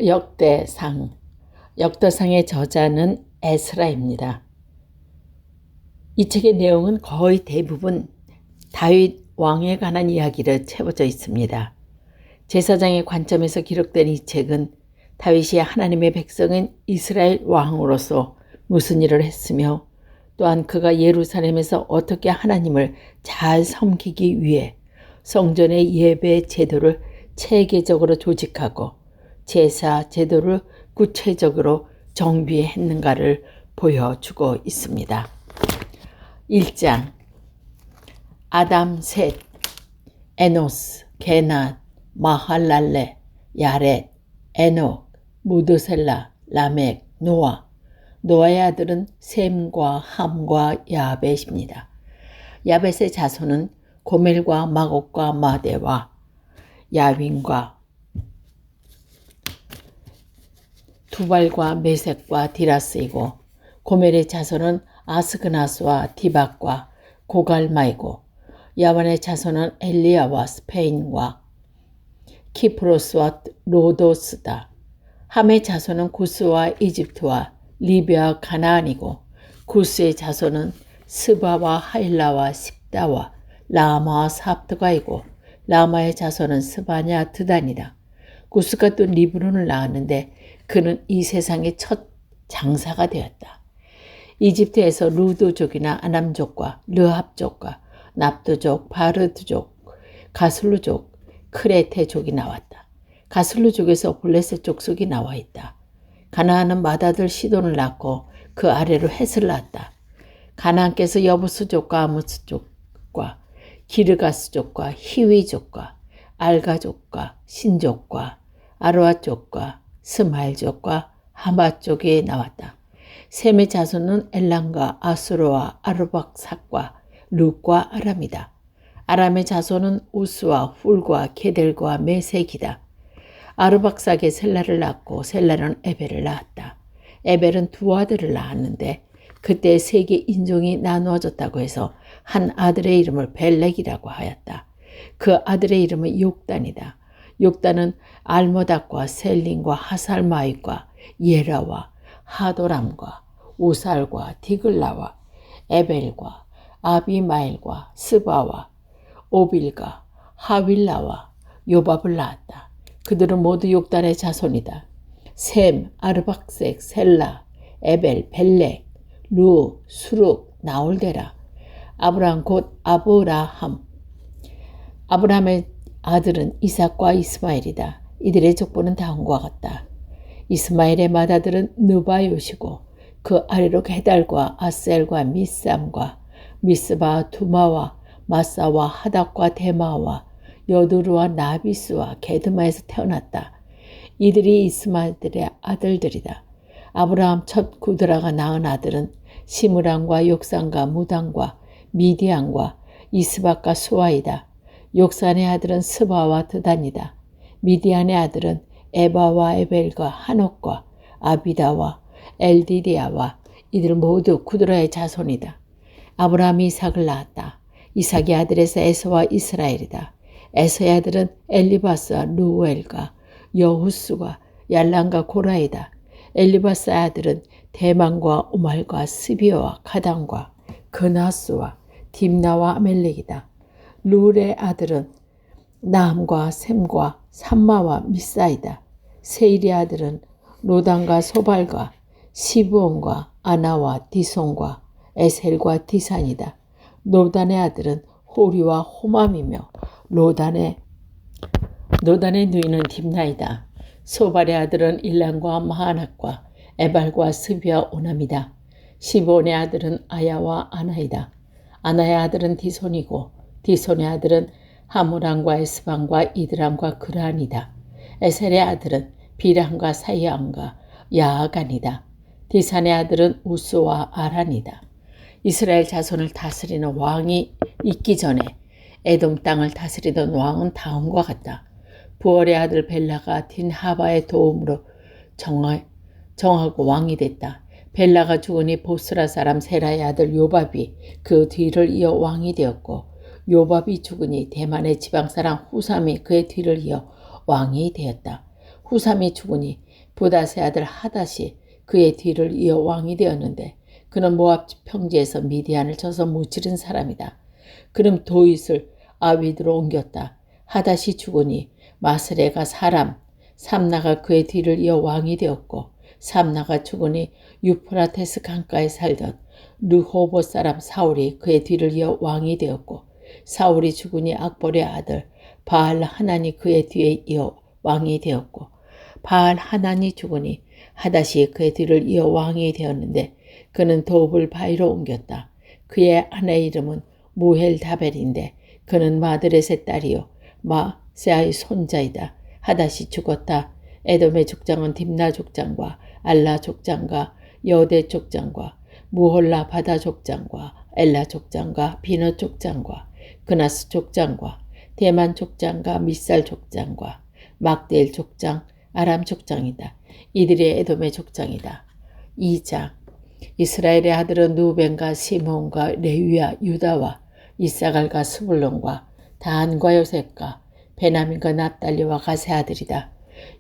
역대상. 역대상의 저자는 에스라입니다. 이 책의 내용은 거의 대부분 다윗 왕에 관한 이야기로 채워져 있습니다. 제사장의 관점에서 기록된 이 책은 다윗이 하나님의 백성인 이스라엘 왕으로서 무슨 일을 했으며 또한 그가 예루살렘에서 어떻게 하나님을 잘 섬기기 위해 성전의 예배 제도를 체계적으로 조직하고 제사 제도를 구체적으로 정비했는가를 보여주고 있습니다. 1장 아담, 셋, 에노스, 게낫, 마할랄레, 야렛, 에녹, 무드셀라, 라멕, 노아. 노아의 아들은 셈과 함과 야벳입니다. 야벳의 자손은 고멜과 마곡과 마대와 야윈과 두발과 메색과 디라스이고, 고멜의 자손은 아스그나스와 디박과 고갈마이고, 야반의 자손은 엘리야와 스페인과 키프로스와 로도스다. 함의 자손은 구스와 이집트와 리비아 가나안이고, 구스의 자손은 스바와 하일라와 십다와 라마와 삽드가이고, 라마의 자손은 스바냐 드단이다. 구스가 또 리브론을 낳았는데 그는 이 세상의 첫 장사가 되었다. 이집트에서 루드족이나 아남족과 르합족과 납두족, 바르드족, 가슬루족, 크레테족이 나왔다. 가슬루족에서 블레셋 족속이 나와 있다. 가나안은 맏아들 시돈을 낳고 그 아래로 헷을 낳았다. 가나안께서 여부스족과 아무스족과 기르가스족과 히위족과 알가족과 신족과 아르와족과 스마일족과 하마족이 나왔다. 셈의 자손은 엘람과 아수르와 아르박삭과 룻과 아람이다. 아람의 자손은 우스와 훌과 게델과 메색이다. 아르박삭의 셀라를 낳고 셀라는 에벨을 낳았다. 에벨은 두 아들을 낳았는데 그때 세계 인종이 나누어졌다고 해서 한 아들의 이름을 벨렉이라고 하였다. 그 아들의 이름은 욕단이다. 욕단은 알모닥과 셀린과 하살마윗과 예라와 하도람과 우살과 디글라와 에벨과 아비마일과 스바와 오빌과 하윌라와 요밥을 낳았다. 그들은 모두 욕단의 자손이다. 셈, 아르박색, 셀라, 에벨, 벨렉, 루, 수룩, 나올데라. 아브람 곧 아브라함. 아브라함의 아들은 이삭과 이스마엘이다. 이들의 족보는 다음과 같다. 이스마엘의 맏아들은 느바요시고 그 아래로 게달과 아셀과 미삼과 미스바 두마와 마사와 하닥과 데마와 여두르와 나비스와 게드마에서 태어났다. 이들이 이스마엘의 아들들이다. 아브라함 첫 구드라가 낳은 아들은 시므랑과 욕산과 무당과 미디안과 이스박과 수아이다. 욕산의 아들은 스바와 드단이다. 미디안의 아들은 에바와 에벨과 한옥과 아비다와 엘디디아와 이들 모두 구드라의 자손이다. 아브라함이 이삭을 낳았다. 이삭의 아들에서 에서와 이스라엘이다. 에서의 아들은 엘리바스와 루엘과 여후스와 얄란과 고라이다. 엘리바스의 아들은 대만과 오말과 스비어와 가단과 그나스와 딥나와 아멜렉이다. 루엘의 아들은 나함과 셈과 삼마와 미사이다. 세일의 아들은 로단과 소발과 시브온과 아나와 디손과 에셀과 디산이다. 노단의 아들은 호리와 호맘이며 노단의 누이는 딥나이다. 소발의 아들은 일란과 마하낫과 에발과 스비와 오남이다. 시브온의 아들은 아야와 아나이다. 아나의 아들은 디손이고 디손의 아들은 하무람과 에스방과 이드람과 그란이다. 에셀의 아들은 비람과 사이암과 야아간이다. 디산의 아들은 우스와 아란이다. 이스라엘 자손을 다스리는 왕이 있기 전에 에돔 땅을 다스리던 왕은 다음과 같다. 부월의 아들 벨라가 딘하바의 도움으로 정하고 왕이 됐다. 벨라가 죽으니 보스라 사람 세라의 아들 요밥이 그 뒤를 이어 왕이 되었고, 요밥이 죽으니 대만의 지방사람 후삼이 그의 뒤를 이어 왕이 되었다. 후삼이 죽으니 부닷의 아들 하닷이 그의 뒤를 이어 왕이 되었는데 그는 모압 평지에서 미디안을 쳐서 무찌른 사람이다. 그는 도윗을 아윗으로 옮겼다. 하닷이 죽으니 마스레가 삼나가 그의 뒤를 이어 왕이 되었고 삼나가 죽으니 유프라테스 강가에 살던 르호보 사람 사울이 그의 뒤를 이어 왕이 되었고 사울이 죽으니 악볼의 아들 바알 하난이 그의 뒤에 이어 왕이 되었고 바알 하난이 죽으니 하닷이 그의 뒤를 이어 왕이 되었는데 그는 도읍을 바위로 옮겼다. 그의 아내 이름은 무헬다벨인데 그는 마드렛의 딸이요 마세아의 손자이다. 하닷이 죽었다. 에돔의 족장은 딥나 족장과 알라 족장과 여대 족장과 무홀라 바다 족장과 엘라 족장과 비너 족장과 그나스 족장과 대만 족장과 미살 족장과 막대일 족장, 아람 족장이다. 이들이 에돔의 족장이다. 2장 이스라엘의 아들은 누벤과 시몬과 레위와 유다와 이사갈과 스불론과 다한과 요셉과 베냐민과 납달리와 가세 아들이다.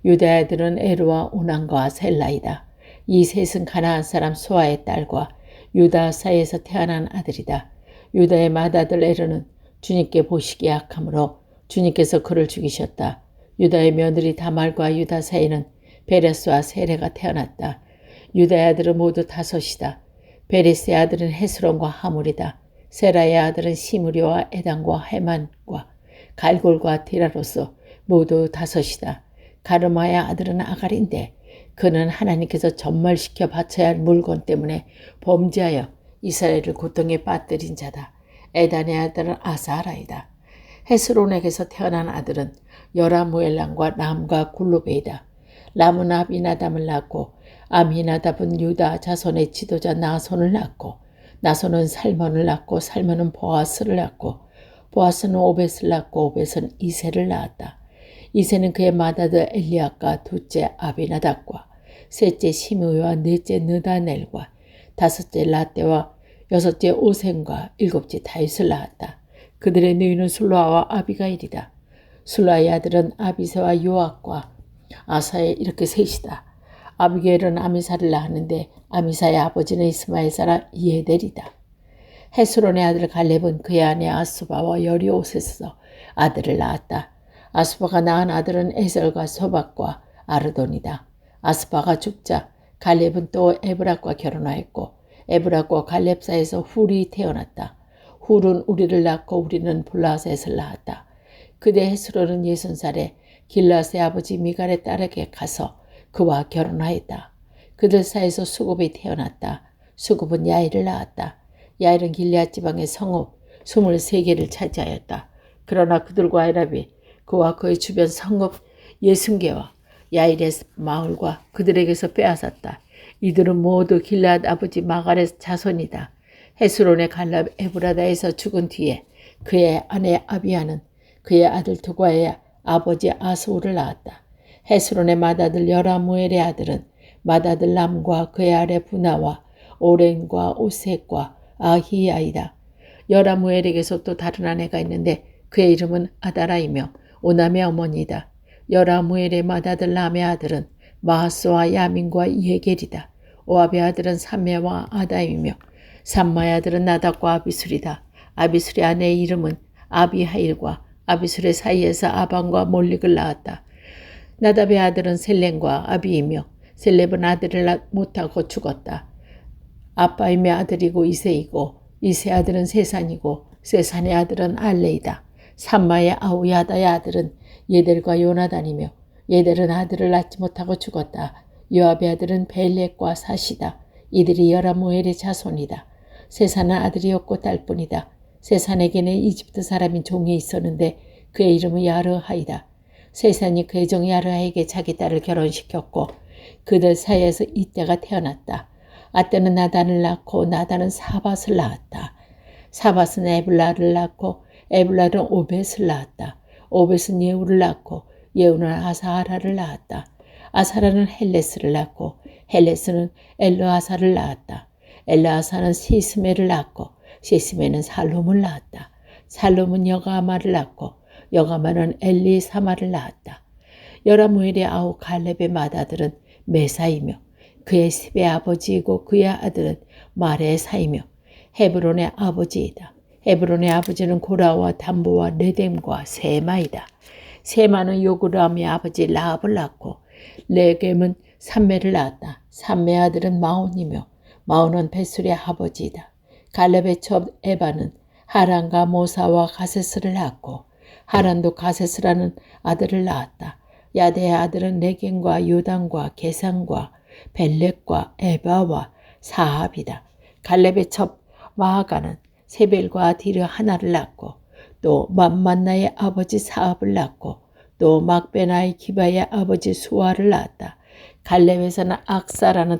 유다의 아들은 에르와 오난과 셀라이다. 이 셋은 가나안 사람 수아의 딸과 유다 사이에서 태어난 아들이다. 유다의 맏아들 에르는 주님께 보시기에 악함으로 주님께서 그를 죽이셨다. 유다의 며느리 다말과 유다 사이에는 베레스와 세레가 태어났다. 유다의 아들은 모두 다섯이다. 베레스의 아들은 헤스론과 하물이다. 세라의 아들은 시므리와 에단과 헤만과 갈골과 디라로서 모두 다섯이다. 가르마의 아들은 아갈인데 그는 하나님께서 전멸시켜 바쳐야 할 물건 때문에 범죄하여 이스라엘을 고통에 빠뜨린 자다. 에단의 아들은 아사라이다. 헤스론에게서 태어난 아들은 여라무엘람과 람과 굴루베이다. 람은 아비나답을 낳고 아미나답은 유다 자손의 지도자 나손을 낳고 나손은 살몬을 낳고 살몬은 보아스를 낳고 보아스는 오벳을 낳고 오벳은 이세를 낳았다. 이세는 그의 맏아들 엘리압과 둘째 아비나답과 셋째 시므이와 넷째 느다넬과 다섯째 라떼와 여섯째 오셈과 일곱째 다윗을 낳았다. 그들의 누이는 술라와 아비가일이다. 술라의 아들은 아비세와 요압과 아사에 이렇게 셋이다. 아비게일은 아미사를 낳았는데 아미사의 아버지는 이스마엘 사람 이에델이다. 헤스론의 아들 갈렙은 그의 아내 아수바와 여리옷에서 아들을 낳았다. 아수바가 낳은 아들은 에셀과 소박과 아르돈이다. 아수바가 죽자 갈렙은 또 에브락과 결혼하였고 에브락과 갈렙 사이에서 훌이 태어났다. 훌은 우리를 낳고 우리는 블라셋을 낳았다. 그대 헤스론은 60살에 길라스의 아버지 미갈의 딸에게 가서 그와 결혼하였다. 그들 사이에서 수굽이 태어났다. 수굽은 야일을 낳았다. 야일은 길리앗 지방의 성읍 23개를 차지하였다. 그러나 그들과 아랍이 그와 그의 주변 성읍 60개와 야일의 마을과 그들에게서 빼앗았다. 이들은 모두 길리앗 아버지 마갈의 자손이다. 헤스론의 갈렙 에브라다에서 죽은 뒤에 그의 아내 아비야는 그의 아들 두과의 아버지 아스우를 낳았다. 헤스론의 맏아들 여라무엘의 아들은 맏아들 람과 그의 아래 부나와 오렌과 오색과 아히야이다. 여라무엘에게서 또 다른 아내가 있는데 그의 이름은 아다라이며 오남의 어머니다. 여라무엘의 맏아들 람의 아들은 마하스와 야민과 이에겔이다. 오압의 아들은 삼메와 아다임이며 삼마의 아들은 나답과 아비술이다. 아비술의 아내의 이름은 아비하일과 아비술의 사이에서 아방과 몰릭을 낳았다. 나답의 아들은 셀렘과 아비이며 셀렙은 아들을 못하고 죽었다. 아빠임의 아들이고 이세이고 이세 아들은 세산이고 세산의 아들은 알레이다. 삼마의 아우야다의 아들은 예델과 요나단이며 예델은 아들을 낳지 못하고 죽었다. 요압의 아들은 벨렉과 사시다. 이들이 여라무엘의 자손이다. 세산은 아들이었고 딸뿐이다. 세산에게는 이집트 사람인 종이 있었는데 그의 이름은 야르하이다. 세산이 그의 종 야르하에게 자기 딸을 결혼시켰고 그들 사이에서 이때가 태어났다. 아때는 나단을 낳고 나단은 사밧을 낳았다. 사밧은 에블라를 낳고 에블라는 오벳을 낳았다. 오벳은 예후를 낳고 예후는 아사하라를 낳았다. 아사라는 헬레스를 낳고 헬레스는 엘르아사를 낳았다. 엘르아사는 시스메를 낳고 시스메는 살롬을 낳았다. 살롬은 여가마를 낳고 여가마는 엘리사마를 낳았다. 여라무엘의 아우 갈렙의 맏아들은 메사이며 그의 십의 아버지이고 그의 아들은 마레사이며 헤브론의 아버지이다. 헤브론의 아버지는 고라와 담보와 레뎀과 세마이다. 세마는 요그람의 아버지 라합을 낳고 레겜은 삼매를 낳았다. 삼매 아들은 마온이며 마온은 벳술의 아버지이다. 갈렙의 첩 에바는 하란과 모사와 가세스를 낳았고 하란도 가세스라는 아들을 낳았다. 야대의 아들은 레겐과 요단과 게산과 벨렉과 에바와 사합이다. 갈렙의 첩 마아가는 세벨과 디르 하나를 낳고 또 맘만나의 아버지 사합을 낳고 또 막베나의 기바의 아버지 수아를 낳았다. 갈렙에서는 악사라는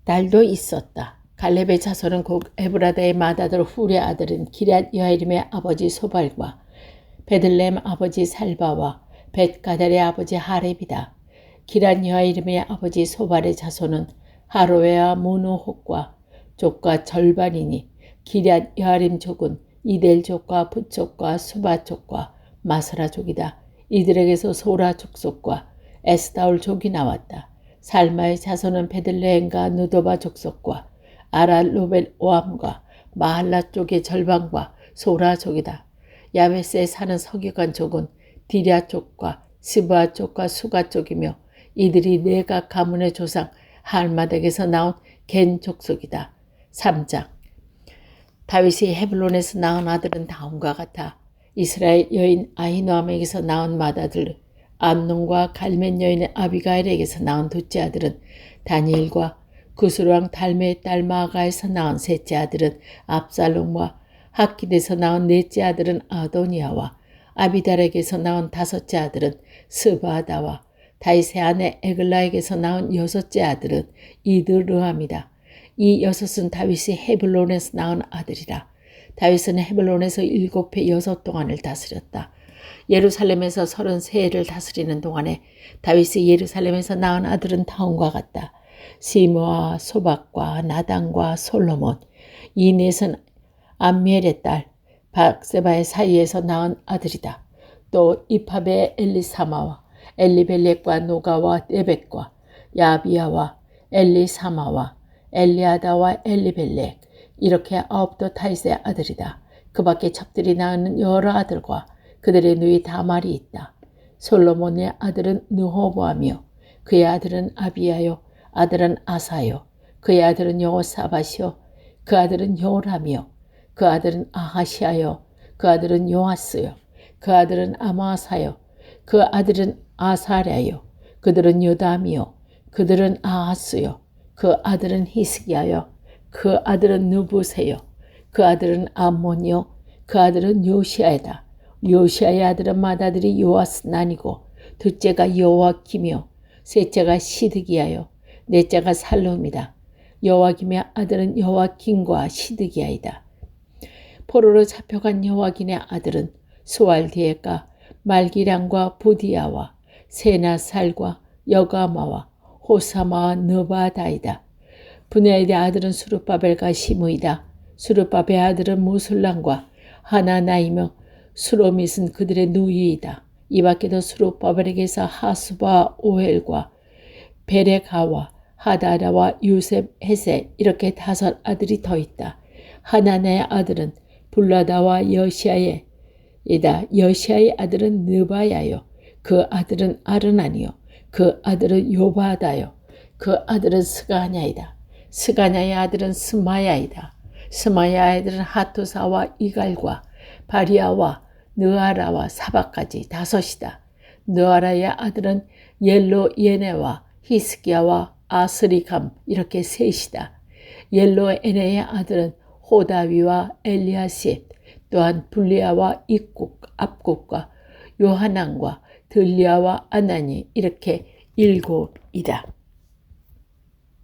딸도 있었다. 갈렙의 자손은 곧 에브라다의 맏아들 훌의 아들인 기럇 여아림의 아버지 소발과 베들레헴 아버지 살바와 벳가달의 아버지 하렙이다. 기럇 여아림의 아버지 소발의 자손은 하로웨와 무누혹과 족과 절반이니 기럇 여아림 족은 이델 족과 붓족과 수바 족과 마스라 족이다. 이들에게서 소라 족속과 에스다올 족이 나왔다. 살마의 자손은 베들레헴과 누도바 족속과 아랄로벨 오함과 마할라 쪽의 절반과 소라 족이다. 야베스에 사는 서기관 족은 디랴 족과 시브아 족과 수가 족이며 이들이 내각 가문의 조상 할마덱에서 나온 겐 족속이다. 3장 다윗이 헤블론에서 낳은 아들은 다음과 같아. 이스라엘 여인 아히노암에게서 낳은 맏아들 암논과 갈멜 여인 아비가일에게서 낳은 둘째 아들은 다니엘과 구스왕 달메의 딸 마가에서 낳은 셋째 아들은 압살롬과 학깃에서 낳은 넷째 아들은 아도니아와 아비달에게서 낳은 다섯째 아들은 스바다와 다윗의 아내 에글라에게서 낳은 여섯째 아들은 이드르함이다. 이 여섯은 다윗이 헤블론에서 낳은 아들이라. 다윗은 헤블론에서 7해 6동안을 다스렸다. 예루살렘에서 33해를 다스리는 동안에 다윗이 예루살렘에서 낳은 아들은 다음과 같다. 시므와 소박과 나단과 솔로몬. 이 넷은 암미엘의 딸 박세바의 사이에서 낳은 아들이다. 또 이팝의 엘리사마와 엘리벨렉과 노가와 네벡과 야비야와 엘리사마와 엘리아다와 엘리벨렉 이렇게 9도 다윗의 아들이다. 그 밖에 첩들이 낳은 여러 아들과 그들의 누이 다말이 있다. 솔로몬의 아들은 느호보아며 그의 아들은 아비야요 아들은 아사요 그의 아들은 여호사밧이요 그 아들은 요람이요 그 아들은 아하시아요 그 아들은 요아스요 그 아들은 아마사요 그 아들은 아사랴요 그들은 요담이요 그들은 아하스요 그 아들은 히스기야요 그 아들은 느부세요 그 아들은 암몬이요 그 아들은 요시아이다. 요시아의 아들은 맏아들이 요아스난이고 둘째가 여호와김이요 셋째가 시드기야요 넷째가 살룸이다. 여호와김의 아들은 여호와김과 시드기야이다. 포로로 잡혀간 여호와김의 아들은 스왈디에가 말기량과 부디야와 세나살과 여가마와 호사마와 느바다이다. 분야의 아들은 수르바벨과 시므이다. 수르바벨의 아들은 무술람과 하나나이며 수로밋은 그들의 누이이다. 이 밖에도 수르바벨에게서 하수바 오헬과 베레가와 하다라와 유셉 헤세 이렇게 5 아들이 더 있다. 하나나의 아들은 불라다와 여시아의 여시아의 아들은 느바야요 그 아들은 아르나니요 그 아들은 요바다요 그 아들은 스가냐이다. 스가냐의 아들은 스마야이다. 스마야의 아들은 하토사와 이갈과 바리아와 느아라와 사바까지 5이다. 느아라의 아들은 옐로예네와 히스기야와 아스리감 이렇게 3이다. 옐로에네의 아들은 호다위와 엘리아십 또한 불리아와 입국, 압국과 요하난과 들리아와 아나니 이렇게 7이다.